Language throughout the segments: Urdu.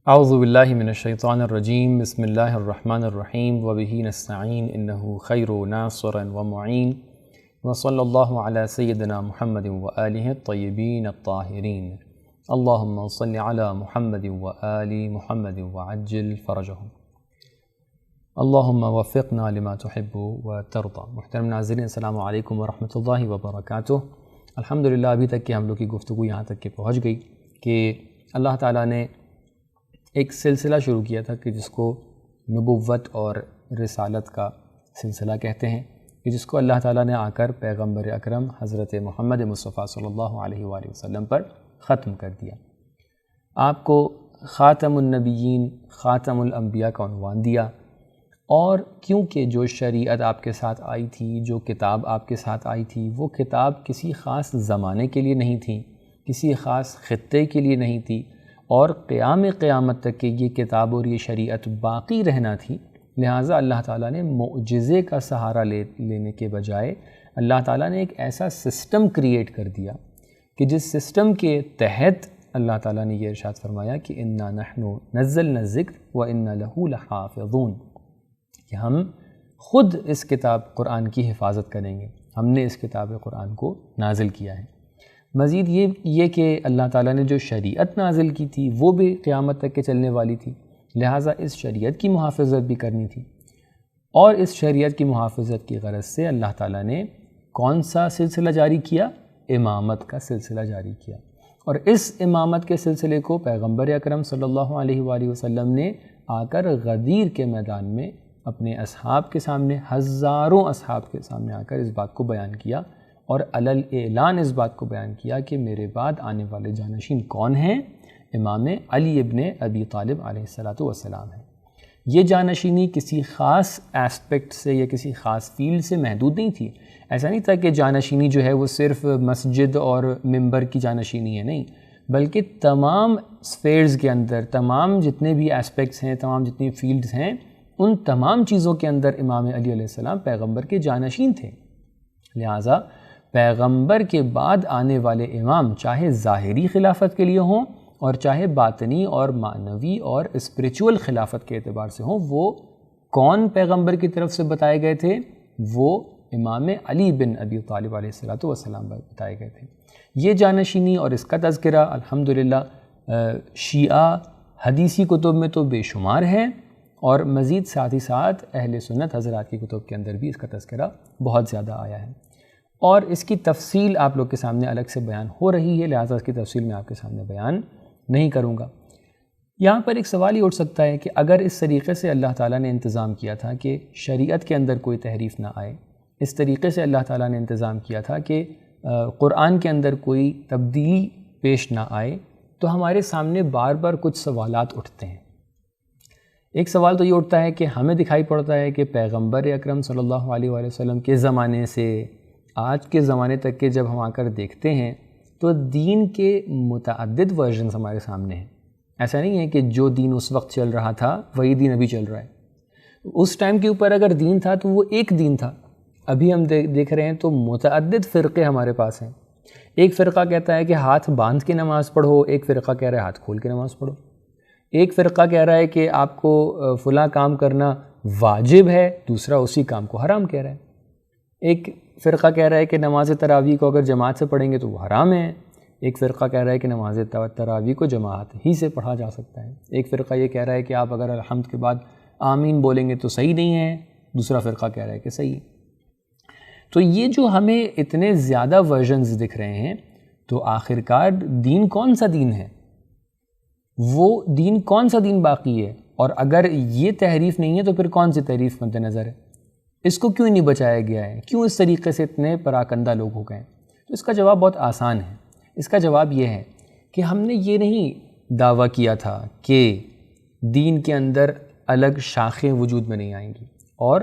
اعوذ باللہ من الشیطان الرجیم بسم اللہ الرحمن الرحیم وبہ نستعین انہ خیر ناصر ومعین وصلی اللہ علی سیدنا محمد وآلہ الطیبین الطاہرین اللہم صل علی محمد وآل محمد وعجل فرجہم اللہم وفقنا لما تحب وترضى۔ محترم ناظرین، السلام علیکم ورحمۃ اللہ وبرکاتہ۔ الحمدللہ ابھی تک کہ ہم لوگ کی گفتگو یہاں تک کہ پہنچ گئی کہ اللہ تعالیٰ نے ایک سلسلہ شروع کیا تھا کہ جس کو نبوت اور رسالت کا سلسلہ کہتے ہیں، کہ جس کو اللہ تعالیٰ نے آ کر پیغمبر اکرم حضرت محمد مصطفیٰ صلی اللہ علیہ وآلہ وسلم پر ختم کر دیا۔ آپ کو خاتم النبیین، خاتم الانبیاء کا عنوان دیا، اور کیونکہ جو شریعت آپ کے ساتھ آئی تھی، جو کتاب آپ کے ساتھ آئی تھی، وہ کتاب کسی خاص زمانے کے لیے نہیں تھی، کسی خاص خطے کے لیے نہیں تھی، اور قیامت تک کہ یہ کتاب اور یہ شریعت باقی رہنا تھی، لہٰذا اللہ تعالیٰ نے معجزے کا سہارا لینے کے بجائے اللہ تعالیٰ نے ایک ایسا سسٹم کریٹ کر دیا کہ جس سسٹم کے تحت اللہ تعالیٰ نے یہ ارشاد فرمایا کہ انا نحن نزلنا الذکر وانا لہ لحافظون، کہ ہم خود اس کتاب قرآن کی حفاظت کریں گے، ہم نے اس کتاب قرآن کو نازل کیا ہے۔ مزید یہ کہ اللہ تعالیٰ نے جو شریعت نازل کی تھی وہ بھی قیامت تک کے چلنے والی تھی، لہٰذا اس شریعت کی محافظت بھی کرنی تھی، اور اس شریعت کی محافظت کی غرض سے اللہ تعالیٰ نے کون سا سلسلہ جاری کیا؟ امامت کا سلسلہ جاری کیا، اور اس امامت کے سلسلے کو پیغمبر اکرم صلی اللہ علیہ وآلہ وسلم نے آ کر غدیر کے میدان میں اپنے اصحاب کے سامنے، ہزاروں اصحاب کے سامنے آ کر اس بات کو بیان کیا، اور علل اعلان اس بات کو بیان کیا کہ میرے بعد آنے والے جانشین کون ہیں؟ امام علی ابن ابی طالب علیہ السلام ہیں۔ یہ جانشینی کسی خاص ایسپیکٹ سے یا کسی خاص فیلڈ سے محدود نہیں تھی۔ ایسا نہیں تھا کہ جانشینی جو ہے وہ صرف مسجد اور ممبر کی جانشینی ہے، نہیں، بلکہ تمام سفیئرز کے اندر، تمام جتنے بھی ایسپیکٹس ہیں، تمام جتنی فیلڈز ہیں، ان تمام چیزوں کے اندر امام علی علیہ السلام پیغمبر کے جانشین تھے۔ لہٰذا پیغمبر کے بعد آنے والے امام چاہے ظاہری خلافت کے لیے ہوں اور چاہے باطنی اور معنوی اور اسپریچول خلافت کے اعتبار سے ہوں، وہ کون پیغمبر کی طرف سے بتائے گئے تھے؟ وہ امام علی بن ابی طالب علیہ السلام بتائے گئے تھے۔ یہ جانشینی اور اس کا تذکرہ الحمدللہ شیعہ حدیثی کتب میں تو بے شمار ہے، اور مزید ساتھ ہی ساتھ اہل سنت حضرات کی کتب کے اندر بھی اس کا تذکرہ بہت زیادہ آیا ہے، اور اس کی تفصیل آپ لوگ کے سامنے الگ سے بیان ہو رہی ہے، لہٰذا اس کی تفصیل میں آپ کے سامنے بیان نہیں کروں گا۔ یہاں پر ایک سوال ہی اٹھ سکتا ہے کہ اگر اس طریقے سے اللہ تعالیٰ نے انتظام کیا تھا کہ شریعت کے اندر کوئی تحریف نہ آئے، اس طریقے سے اللہ تعالیٰ نے انتظام کیا تھا کہ قرآن کے اندر کوئی تبدیلی پیش نہ آئے، تو ہمارے سامنے بار بار کچھ سوالات اٹھتے ہیں۔ ایک سوال تو یہ اٹھتا ہے کہ ہمیں دکھائی پڑتا ہے کہ پیغمبر اکرم صلی اللہ علیہ وآلہ وسلم کے زمانے سے آج کے زمانے تک کے جب ہم آ کر دیکھتے ہیں تو دین کے متعدد ورژنز ہمارے سامنے ہیں۔ ایسا نہیں ہے کہ جو دین اس وقت چل رہا تھا وہی دین ابھی چل رہا ہے۔ اس ٹائم کے اوپر اگر دین تھا تو وہ ایک دین تھا، ابھی ہم دیکھ رہے ہیں تو متعدد فرقے ہمارے پاس ہیں۔ ایک فرقہ کہتا ہے کہ ہاتھ باندھ کے نماز پڑھو، ایک فرقہ کہہ رہا ہے ہاتھ کھول کے نماز پڑھو، ایک فرقہ کہہ رہا ہے کہ آپ کو فلاں کام کرنا واجب ہے، دوسرا اسی کام کو حرام کہہ رہا ہے۔ ایک فرقہ کہہ رہا ہے کہ نماز تراویح کو اگر جماعت سے پڑھیں گے تو وہ حرام ہے، ایک فرقہ کہہ رہا ہے کہ نماز تراویح کو جماعت ہی سے پڑھا جا سکتا ہے، ایک فرقہ یہ کہہ رہا ہے کہ آپ اگر الحمد کے بعد آمین بولیں گے تو صحیح نہیں ہے، دوسرا فرقہ کہہ رہا ہے کہ صحیح۔ تو یہ جو ہمیں اتنے زیادہ ورژنز دکھ رہے ہیں، تو آخرکار دین کون سا دین ہے؟ وہ دین کون سا دین باقی ہے؟ اور اگر یہ تحریف نہیں ہے تو پھر کون سی تحریف مد نظر ہے؟ اس کو کیوں نہیں بچایا گیا ہے؟ کیوں اس طریقے سے اتنے پراکندہ لوگ ہو گئے ہیں؟ تو اس کا جواب بہت آسان ہے۔ اس کا جواب یہ ہے کہ ہم نے یہ نہیں دعویٰ کیا تھا کہ دین کے اندر الگ شاخیں وجود میں نہیں آئیں گی، اور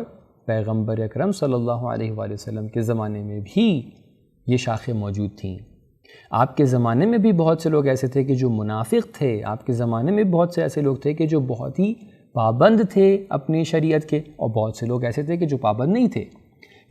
پیغمبر اکرم صلی اللہ علیہ وآلہ وسلم کے زمانے میں بھی یہ شاخیں موجود تھیں۔ آپ کے زمانے میں بھی بہت سے لوگ ایسے تھے کہ جو منافق تھے، آپ کے زمانے میں بہت سے ایسے لوگ تھے کہ جو بہت ہی پابند تھے اپنی شریعت کے، اور بہت سے لوگ ایسے تھے کہ جو پابند نہیں تھے۔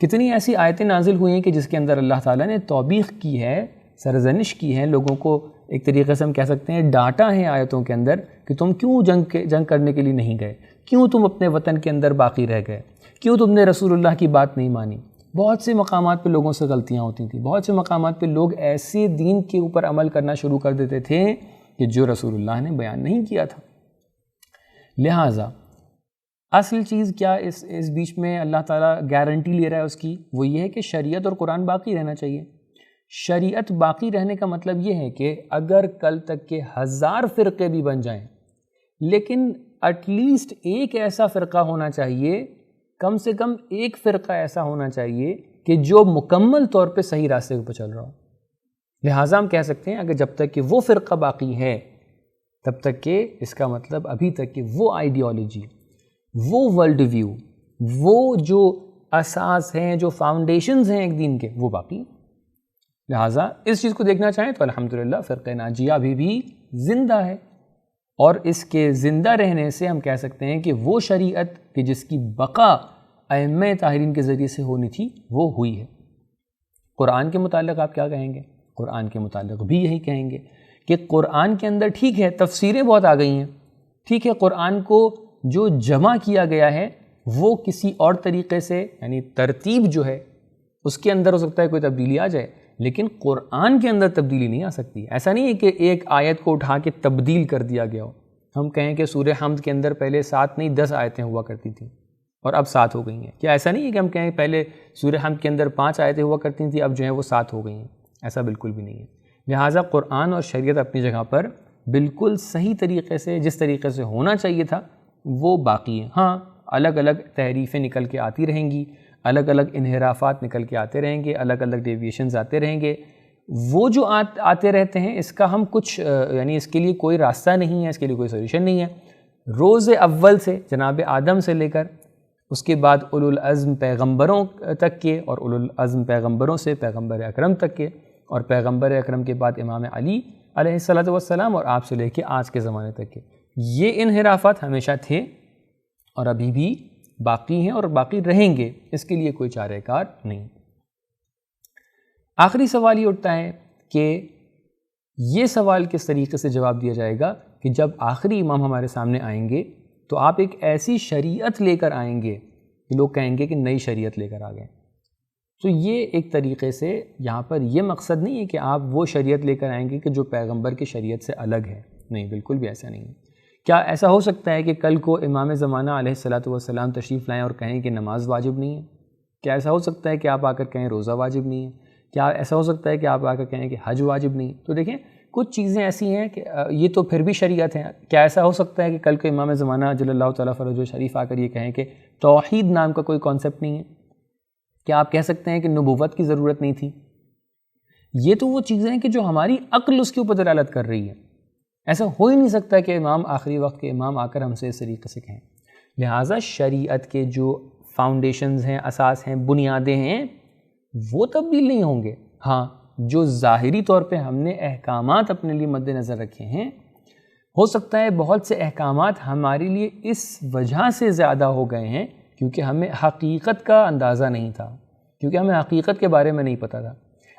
کتنی ایسی آیتیں نازل ہوئی ہیں کہ جس کے اندر اللہ تعالیٰ نے توبیخ کی ہے، سرزنش کی ہے، لوگوں کو ایک طریقے سے ہم کہہ سکتے ہیں ڈاٹا ہے آیتوں کے اندر کہ تم کیوں جنگ کرنے کے لیے نہیں گئے، کیوں تم اپنے وطن کے اندر باقی رہ گئے، کیوں تم نے رسول اللہ کی بات نہیں مانی۔ بہت سے مقامات پہ لوگوں سے غلطیاں ہوتی تھیں، بہت سے مقامات پہ لوگ ایسے دین کے اوپر عمل کرنا شروع کر دیتے تھے کہ جو رسول اللہ نے بیان نہیں کیا تھا۔ لہٰذا اصل چیز کیا اس بیچ میں اللہ تعالیٰ گارنٹی لے رہا ہے اس کی، وہ یہ ہے کہ شریعت اور قرآن باقی رہنا چاہیے۔ شریعت باقی رہنے کا مطلب یہ ہے کہ اگر کل تک کے 1000 فرقے بھی بن جائیں، لیکن ایٹ لیسٹ ایک ایسا فرقہ ہونا چاہیے، کم سے کم ایک فرقہ ایسا ہونا چاہیے کہ جو مکمل طور پہ صحیح راستے پہ چل رہا ہو۔ لہٰذا ہم کہہ سکتے ہیں اگر جب تک کہ وہ فرقہ باقی ہے تب تک کہ اس کا مطلب ابھی تک کہ وہ آئیڈیالوجی، وہ ورلڈ ویو، وہ جو اساس ہیں، جو فاؤنڈیشنز ہیں ایک دین کے، وہ باقی ہیں۔ لہٰذا اس چیز کو دیکھنا چاہیں تو الحمدللہ فرقہ ناجیہ ابھی بھی زندہ ہے، اور اس کے زندہ رہنے سے ہم کہہ سکتے ہیں کہ وہ شریعت کہ جس کی بقا ائمہ طاہرین کے ذریعے سے ہونی تھی وہ ہوئی ہے۔ قرآن کے متعلق آپ کیا کہیں گے؟ قرآن کے متعلق بھی یہی کہیں گے کہ قرآن کے اندر ٹھیک ہے تفسیریں بہت آ گئی ہیں، ٹھیک ہے قرآن کو جو جمع کیا گیا ہے وہ کسی اور طریقے سے، یعنی ترتیب جو ہے اس کے اندر ہو سکتا ہے کوئی تبدیلی آ جائے، لیکن قرآن کے اندر تبدیلی نہیں آ سکتی۔ ایسا نہیں ہے کہ ایک آیت کو اٹھا کے تبدیل کر دیا گیا ہو۔ ہم کہیں کہ سورہ حمد کے اندر پہلے 7 نہیں 10 آیتیں ہوا کرتی تھیں اور اب 7 ہو گئی ہیں۔ کیا ایسا نہیں ہے کہ ہم کہیں پہلے سورہ حمد کے اندر 5 آیتیں ہوا کرتی تھیں اب جو ہیں وہ 7 ہو گئی ہیں؟ ایسا بالکل بھی نہیں ہے۔ لہٰذا قرآن اور شریعت اپنی جگہ پر بالکل صحیح طریقے سے، جس طریقے سے ہونا چاہیے تھا وہ باقی ہے۔ ہاں الگ الگ تحریفیں نکل کے آتی رہیں گی، الگ الگ انحرافات نکل کے آتے رہیں گے، الگ الگ ڈیویشنز آتے رہیں گے، وہ جو آتے رہتے ہیں اس کا ہم کچھ یعنی اس کے لیے کوئی راستہ نہیں ہے، اس کے لیے کوئی سولوشن نہیں ہے۔ روز اول سے جناب آدم سے لے کر اس کے بعد اولو العزم پیغمبروں تک کے، اور اولو العزم پیغمبروں سے پیغمبر اکرم تک کے، اور پیغمبر اکرم کے بعد امام علی علیہ السلام اور آپ سے لے کے آج کے زمانے تک کے، یہ انحرافات ہمیشہ تھے اور ابھی بھی باقی ہیں اور باقی رہیں گے، اس کے لیے کوئی چارہ کار نہیں۔ آخری سوال یہ اٹھتا ہے کہ یہ سوال کس طریقے سے جواب دیا جائے گا کہ جب آخری امام ہمارے سامنے آئیں گے تو آپ ایک ایسی شریعت لے کر آئیں گے کہ لوگ کہیں گے کہ نئی شریعت لے کر آ گئے۔ تو یہ ایک طریقے سے یہاں پر یہ مقصد نہیں ہے کہ آپ وہ شریعت لے کر آئیں گے کہ جو پیغمبر کی شریعت سے الگ ہے، نہیں، بالکل بھی ایسا نہیں ہے۔ کیا ایسا ہو سکتا ہے کہ کل کو امام زمانہ علیہ السلام تشریف لائیں اور کہیں کہ نماز واجب نہیں ہے؟ کیا ایسا ہو سکتا ہے کہ آپ آ کر کہیں روزہ واجب نہیں ہے؟ کیا ایسا ہو سکتا ہے کہ آپ آ کر کہیں کہ حج واجب نہیں؟ تو دیکھیں کچھ چیزیں ایسی ہیں کہ یہ تو پھر بھی شریعت ہیں۔ کیا ایسا ہو سکتا ہے کہ کل کو امام زمانہ جل اللہ تعالیٰ فرجہ شریف آ کر یہ کہیں کہ توحید نام کا کوئی کانسیپٹ نہیں ہے؟ کیا آپ کہہ سکتے ہیں کہ نبوت کی ضرورت نہیں تھی؟ یہ تو وہ چیزیں ہیں کہ جو ہماری عقل اس کے اوپر دلالت کر رہی ہے۔ ایسا ہو ہی نہیں سکتا کہ امام آخری وقت کے امام آ کر ہم سے اس طریقے سے کہیں۔ لہٰذا شریعت کے جو فاؤنڈیشنز ہیں، اساس ہیں، بنیادیں ہیں، وہ تبدیل نہیں ہوں گے۔ ہاں جو ظاہری طور پہ ہم نے احکامات اپنے لیے مد نظر رکھے ہیں، ہو سکتا ہے بہت سے احکامات ہمارے لیے اس وجہ سے زیادہ ہو گئے ہیں کیونکہ ہمیں حقیقت کا اندازہ نہیں تھا، کیونکہ ہمیں حقیقت کے بارے میں نہیں پتہ تھا۔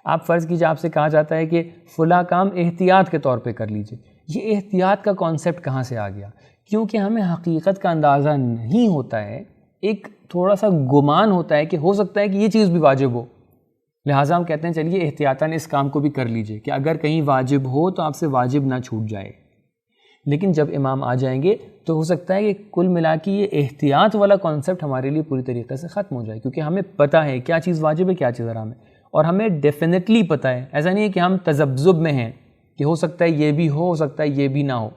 آپ فرض کیجیے آپ سے کہا جاتا ہے کہ فلاں کام احتیاط کے طور پہ کر لیجئے، یہ احتیاط کا کانسیپٹ کہاں سے آ گیا؟ کیونکہ ہمیں حقیقت کا اندازہ نہیں ہوتا ہے، ایک تھوڑا سا گمان ہوتا ہے کہ ہو سکتا ہے کہ یہ چیز بھی واجب ہو، لہٰذا ہم کہتے ہیں چلیے احتیاطاً اس کام کو بھی کر لیجئے کہ اگر کہیں واجب ہو تو آپ سے واجب نہ چھوٹ جائے۔ لیکن جب امام آ جائیں گے تو ہو سکتا ہے کہ کل ملا کے یہ احتیاط والا کانسیپٹ ہمارے لیے پوری طریقے سے ختم ہو جائے، کیونکہ ہمیں پتہ ہے کیا چیز واجب ہے کیا چیز حرام ہے، اور ہمیں ڈیفینیٹلی پتہ ہے۔ ایسا نہیں ہے کہ ہم تذبذب میں ہیں کہ ہو سکتا ہے یہ بھی ہو سکتا ہے یہ بھی نہ ہو،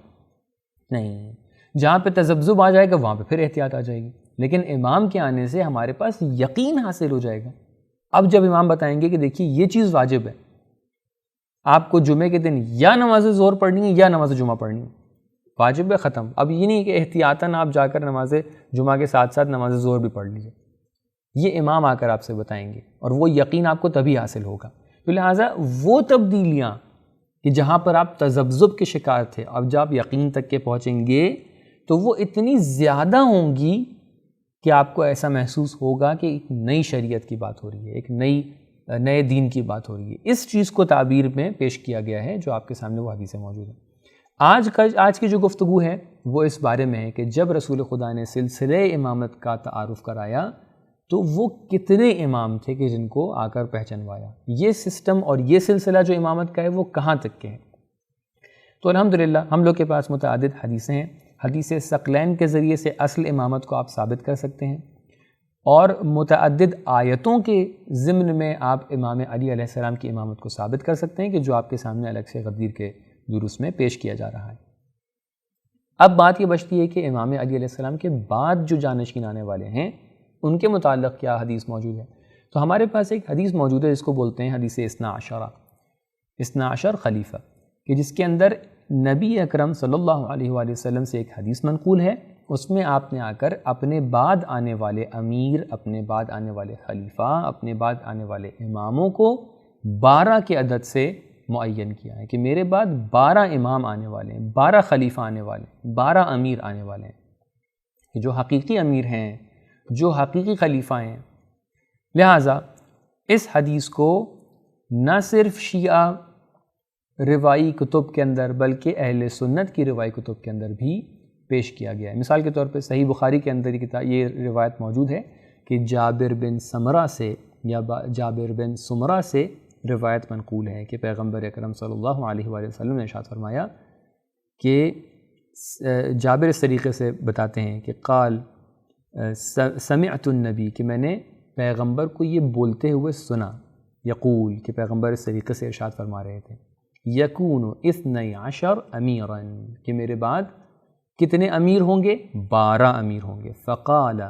نہیں، جہاں پہ تذبذب آ جائے گا وہاں پہ پھر احتیاط آ جائے گی۔ لیکن امام کے آنے سے ہمارے پاس یقین حاصل ہو جائے گا۔ اب جب امام بتائیں گے کہ دیکھیے یہ چیز واجب ہے، آپ کو جمعے کے دن یا نماز ظہر پڑھنی ہے یا نماز جمعہ پڑھنی ہے، واجب ہے، ختم۔ اب یہ نہیں کہ احتیاطاً آپ جا کر نماز جمعہ کے ساتھ ساتھ نماز ظہر بھی پڑھ لیجیے، یہ امام آ کر آپ سے بتائیں گے اور وہ یقین آپ کو تبھی حاصل ہوگا۔ تو لہٰذا وہ تبدیلیاں کہ جہاں پر آپ تذبذب کے شکار تھے، اب جب آپ یقین تک کے پہنچیں گے تو وہ اتنی زیادہ ہوں گی کہ آپ کو ایسا محسوس ہوگا کہ ایک نئی شریعت کی بات ہو رہی ہے، ایک نئی نئے دین کی بات ہو رہی ہے. اس چیز کو تعبیر میں پیش کیا گیا ہے جو آپ کے سامنے وہ حدیثیں موجود ہیں. آج کی جو گفتگو ہے وہ اس بارے میں ہے کہ جب رسول خدا نے سلسلہ امامت کا تعارف کرایا تو وہ کتنے امام تھے کہ جن کو آ کر پہچنوایا. یہ سسٹم اور یہ سلسلہ جو امامت کا ہے وہ کہاں تک کے ہے. تو الحمدللہ ہم لوگ کے پاس متعدد حدیثیں ہیں. حدیث ثقلین کے ذریعے سے اصل امامت کو آپ ثابت کر سکتے ہیں، اور متعدد آیتوں کے ضمن میں آپ امام علی علیہ السلام کی امامت کو ثابت کر سکتے ہیں کہ جو آپ کے سامنے الگ سے غدیر کے دروس میں پیش کیا جا رہا ہے. اب بات یہ بچتی ہے کہ امام علی علیہ السلام کے بعد جو جانشین آنے والے ہیں ان کے متعلق کیا حدیث موجود ہے. تو ہمارے پاس ایک حدیث موجود ہے جس کو بولتے ہیں حدیث اثنا عشر خلیفہ، کہ جس کے اندر نبی اکرم صلی اللہ علیہ وآلہ وسلم سے ایک حدیث منقول ہے. اس میں آپ نے آ کر اپنے بعد آنے والے امیر، اپنے بعد آنے والے خلیفہ، اپنے بعد آنے والے اماموں کو 12 کے عدد سے معین کیا ہے کہ میرے بعد 12 امام آنے والے ہیں، 12 خلیفہ آنے والے ہیں، 12 امیر آنے والے ہیں، کہ جو حقیقی امیر ہیں، جو حقیقی خلیفہ ہیں. لہٰذا اس حدیث کو نہ صرف شیعہ روائی کتب کے اندر بلکہ اہل سنت کی روائی کتب کے اندر بھی پیش کیا گیا ہے. مثال کے طور پہ صحیح بخاری کے اندر یہ روایت موجود ہے کہ جابر بن سمرہ سے یا جابر بن سمرہ سے روایت منقول ہے کہ پیغمبر اکرم صلی اللہ علیہ وآلہ وسلم نے ارشاد فرمایا کہ جابر اس طریقے سے بتاتے ہیں کہ قال سمعت النبی، کہ میں نے پیغمبر کو یہ بولتے ہوئے سنا، یقول، کہ پیغمبر اس طریقے سے ارشاد فرما رہے تھے، یکون 12 امیرا، کہ میرے بعد کتنے امیر ہوں گے؟ 12 امیر ہوں گے. فقال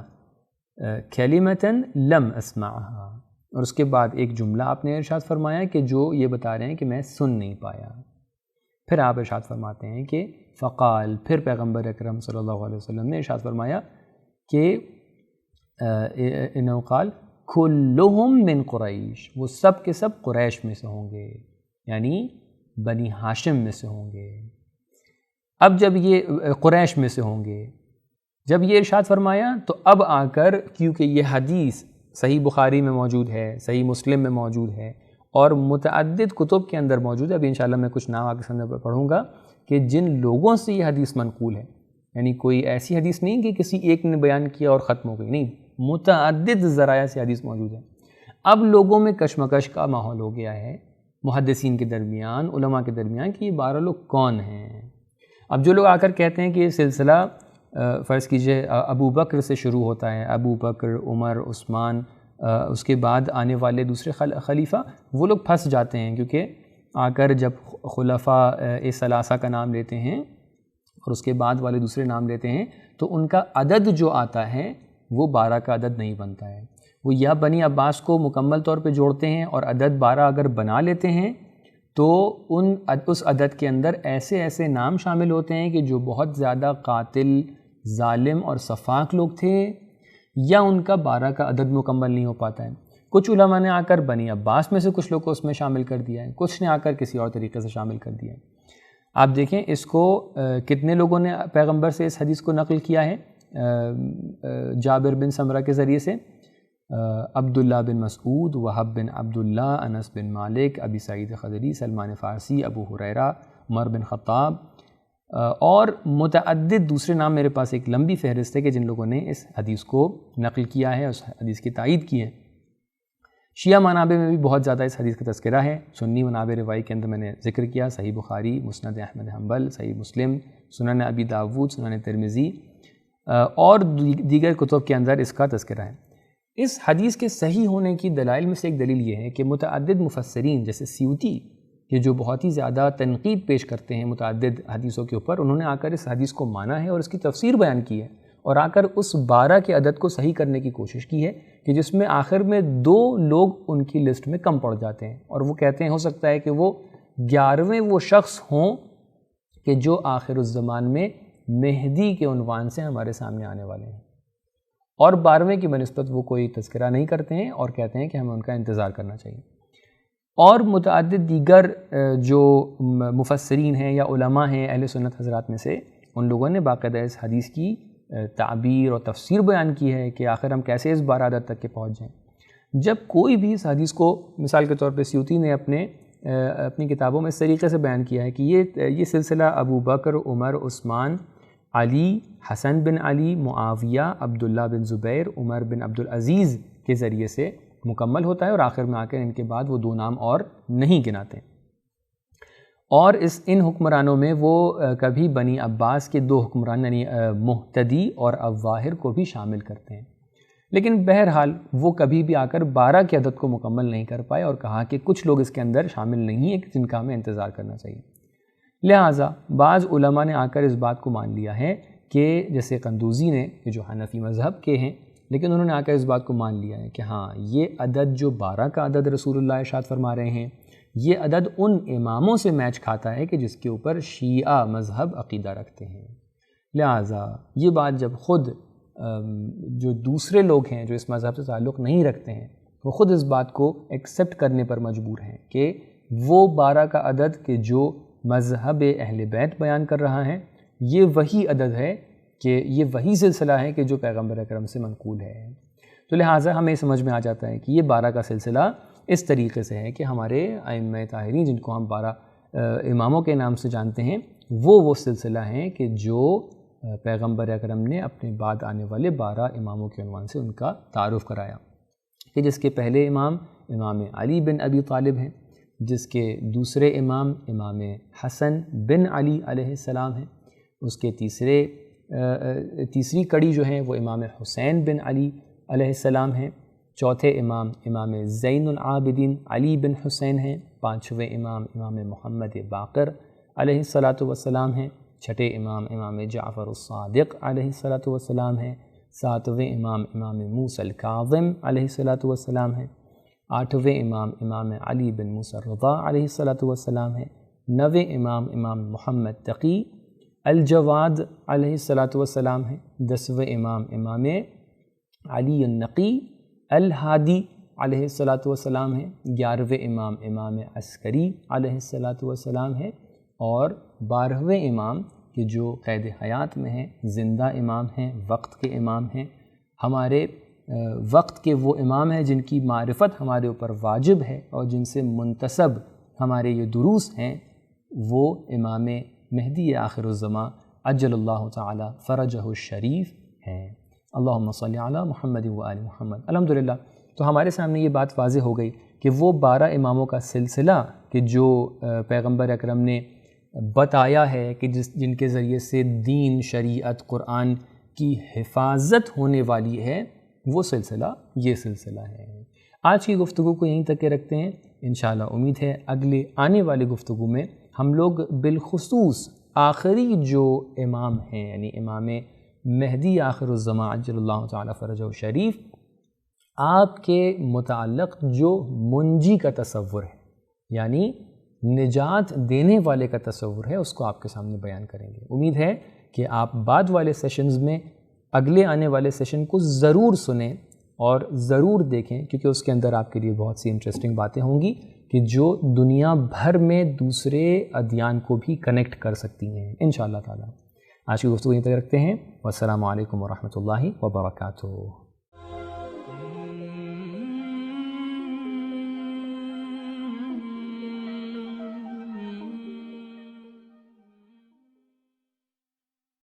کلمۃ لم اسمعها، اور اس کے بعد ایک جملہ آپ نے ارشاد فرمایا کہ جو یہ بتا رہے ہیں کہ میں سن نہیں پایا. پھر آپ ارشاد فرماتے ہیں کہ فقال، پھر پیغمبر اکرم صلی اللہ علیہ وسلم نے ارشاد فرمایا کہ انہو قال کلہم من قریش، وہ سب کے سب قریش میں سے ہوں گے، یعنی بنی ہاشم میں سے ہوں گے. اب جب یہ قریش میں سے ہوں گے، جب یہ ارشاد فرمایا تو اب آ کر، کیونکہ یہ حدیث صحیح بخاری میں موجود ہے، صحیح مسلم میں موجود ہے اور متعدد کتب کے اندر موجود ہے. ابھی انشاءاللہ میں کچھ نام آگے سامنے پڑھوں گا کہ جن لوگوں سے یہ حدیث منقول ہے، یعنی کوئی ایسی حدیث نہیں کہ کسی ایک نے بیان کیا اور ختم ہو گئی، نہیں، متعدد ذرائع سے حدیث موجود ہے. اب لوگوں میں کشمکش کا ماحول ہو گیا ہے، محدثین کے درمیان، علماء کے درمیان، کہ یہ 12 لوگ کون ہیں. اب جو لوگ آ کر کہتے ہیں کہ یہ سلسلہ فرض کیجئے ابو بکر سے شروع ہوتا ہے، ابو بکر، عمر، عثمان، اس کے بعد آنے والے دوسرے خلیفہ، وہ لوگ پھنس جاتے ہیں، کیونکہ آ کر جب خلفاء ثلاثہ کا نام لیتے ہیں اور اس کے بعد والے دوسرے نام لیتے ہیں تو ان کا عدد جو آتا ہے وہ 12 کا عدد نہیں بنتا ہے. وہ یا بنی عباس کو مکمل طور پہ جوڑتے ہیں اور عدد 12 اگر بنا لیتے ہیں تو اس عدد کے اندر ایسے ایسے نام شامل ہوتے ہیں کہ جو بہت زیادہ قاتل، ظالم اور سفاک لوگ تھے، یا ان کا 12 کا عدد مکمل نہیں ہو پاتا ہے. کچھ علماء نے آ کر بنی عباس میں سے کچھ لوگ کو اس میں شامل کر دیا ہے، کچھ نے آ کر کسی اور طریقے سے شامل کر دیا ہے. آپ دیکھیں اس کو کتنے لوگوں نے پیغمبر سے اس حدیث کو نقل کیا ہے جابر بن سمرہ کے ذریعے سے، عبداللہ بن مسعود، وہب بن عبداللہ، انس بن مالک، ابی سعید خدری، سلمان فارسی، ابو ہریرہ، عمر بن خطاب، اور متعدد دوسرے نام. میرے پاس ایک لمبی فہرست ہے کہ جن لوگوں نے اس حدیث کو نقل کیا ہے، اس حدیث کی تائید کی ہے. شیعہ منابع میں بھی بہت زیادہ اس حدیث کا تذکرہ ہے. سنی منابع روائی کے اندر میں نے ذکر کیا، صحیح بخاری، مسند احمد حنبل، صحیح مسلم، سنن ابی داود، سنن ترمذی اور دیگر کتب کے اندر اس کا تذکرہ ہے. اس حدیث کے صحیح ہونے کی دلائل میں سے ایک دلیل یہ ہے کہ متعدد مفسرین جیسے سیوطی، کہ جو بہت ہی زیادہ تنقید پیش کرتے ہیں متعدد حدیثوں کے اوپر، انہوں نے آ کر اس حدیث کو مانا ہے اور اس کی تفسیر بیان کی ہے، اور آ کر اس 12 کے عدد کو صحیح کرنے کی کوشش کی ہے کہ جس میں آخر میں 2 لوگ ان کی لسٹ میں کم پڑ جاتے ہیں، اور وہ کہتے ہیں ہو سکتا ہے کہ وہ 11ویں وہ شخص ہوں کہ جو آخر الزمان میں مہدی کے عنوان سے ہمارے سامنے آنے والے ہیں، اور 12ویں کی بنسبت وہ کوئی تذکرہ نہیں کرتے ہیں اور کہتے ہیں کہ ہمیں ان کا انتظار کرنا چاہیے. اور متعدد دیگر جو مفسرین ہیں یا علماء ہیں اہل سنت حضرات میں سے، ان لوگوں نے باقاعدہ اس حدیث کی تعبیر اور تفسیر بیان کی ہے کہ آخر ہم کیسے اس 12 عدد تک کے پہنچ جائیں. جب کوئی بھی اس حدیث کو مثال کے طور پہ سیوطی نے اپنی کتابوں میں اس طریقے سے بیان کیا ہے کہ یہ سلسلہ ابو بکر، عمر، عثمان، علی، حسن بن علی، معاویہ، عبداللہ بن زبیر، عمر بن عبدالعزیز کے ذریعے سے مکمل ہوتا ہے، اور آخر میں آ کر ان کے بعد وہ 2 نام اور نہیں گناتے، اور ان حکمرانوں میں وہ کبھی بنی عباس کے 2 حکمران یعنی مہتدی اور اواہر کو بھی شامل کرتے ہیں، لیکن بہرحال وہ کبھی بھی آ کر 12 کی عدد کو مکمل نہیں کر پائے اور کہا کہ کچھ لوگ اس کے اندر شامل نہیں ہیں جن کا ہمیں انتظار کرنا چاہیے۔ لہٰذا بعض علماء نے آ کر اس بات کو مان لیا ہے کہ جیسے قندوزی نے، یہ جو حنفی مذہب کے ہیں، لیکن انہوں نے آ کر اس بات کو مان لیا ہے کہ ہاں یہ عدد جو 12 کا عدد رسول اللہ ارشاد فرما رہے ہیں، یہ عدد ان اماموں سے میچ کھاتا ہے کہ جس کے اوپر شیعہ مذہب عقیدہ رکھتے ہیں۔ لہٰذا یہ بات جب خود جو دوسرے لوگ ہیں جو اس مذہب سے تعلق نہیں رکھتے ہیں، وہ خود اس بات کو ایکسیپٹ کرنے پر مجبور ہیں کہ وہ 12 کا عدد کہ جو مذہب اہل بیت بیان کر رہا ہے، یہ وہی عدد ہے کہ یہ وہی سلسلہ ہے کہ جو پیغمبر اکرم سے منقول ہے۔ تو لہٰذا ہمیں سمجھ میں آ جاتا ہے کہ یہ 12 کا سلسلہ اس طریقے سے ہے کہ ہمارے ائمہ طاہرین جن کو ہم 12 اماموں کے نام سے جانتے ہیں، وہ سلسلہ ہیں کہ جو پیغمبر اکرم نے اپنے بعد آنے والے 12 اماموں کے عنوان سے ان کا تعارف کرایا، کہ جس کے پہلے امام علی بن ابی طالب ہیں، جس کے دوسرے امام حسن بن علی علیہ السلام ہیں، اس کے تیسری کڑی جو ہیں وہ امام حسین بن علی علیہ السلام ہیں، چوتھے امام زین العابدین علی بن حسین ہیں، 5ویں امام محمد باقر علیہ السلام ہیں، چھٹے امام جعفر الصادق علیہ السلام ہیں، 7ویں امام موسیٰ الکاظم علیہ السلام ہیں، 8ویں امام علی بن موسیٰ الرضا علیہ السلام ہیں، 9ویں امام محمد تقی الجواد علیہ السلام ہیں، 10ویں امام علی النقی الہادی علیہ السلام ہیں، 11ویں امام عسکری علیہ السلام ہیں، اور 12ویں امام کہ جو قید حیات میں ہیں، زندہ امام ہیں، وقت کے امام ہیں، ہمارے وقت کے وہ امام ہیں جن کی معرفت ہمارے اوپر واجب ہے اور جن سے منتسب ہمارے یہ دروس ہیں، وہ امام مہدی آخر الزماں عجل اللہ تعالی فرجہ الشریف ہیں۔ اللہم صلی علی محمد و آل محمد۔ الحمدللہ، تو ہمارے سامنے یہ بات واضح ہو گئی کہ وہ 12 اماموں کا سلسلہ کہ جو پیغمبر اکرم نے بتایا ہے کہ جن کے ذریعے سے دین، شریعت، قرآن کی حفاظت ہونے والی ہے، وہ سلسلہ یہ سلسلہ ہے۔ آج کی گفتگو کو یہیں تک کے رکھتے ہیں، انشاءاللہ امید ہے اگلے آنے والی گفتگو میں ہم لوگ بالخصوص آخری جو امام ہیں یعنی امام مہدی آخر الزماں عجل اللہ تعالی فرجہ شریف، آپ کے متعلق جو منجی کا تصور ہے یعنی نجات دینے والے کا تصور ہے، اس کو آپ کے سامنے بیان کریں گے۔ امید ہے کہ آپ بعد والے سیشنز میں اگلے آنے والے سیشن کو ضرور سنیں اور ضرور دیکھیں، کیونکہ اس کے اندر آپ کے لیے بہت سی انٹرسٹنگ باتیں ہوں گی کہ جو دنیا بھر میں دوسرے ادیان کو بھی کنیکٹ کر سکتی ہیں انشاءاللہ تعالی۔ آج کی گفتگو یہیں تک رکھتے ہیں، والسلام علیکم ورحمۃ اللہ وبرکاتہ۔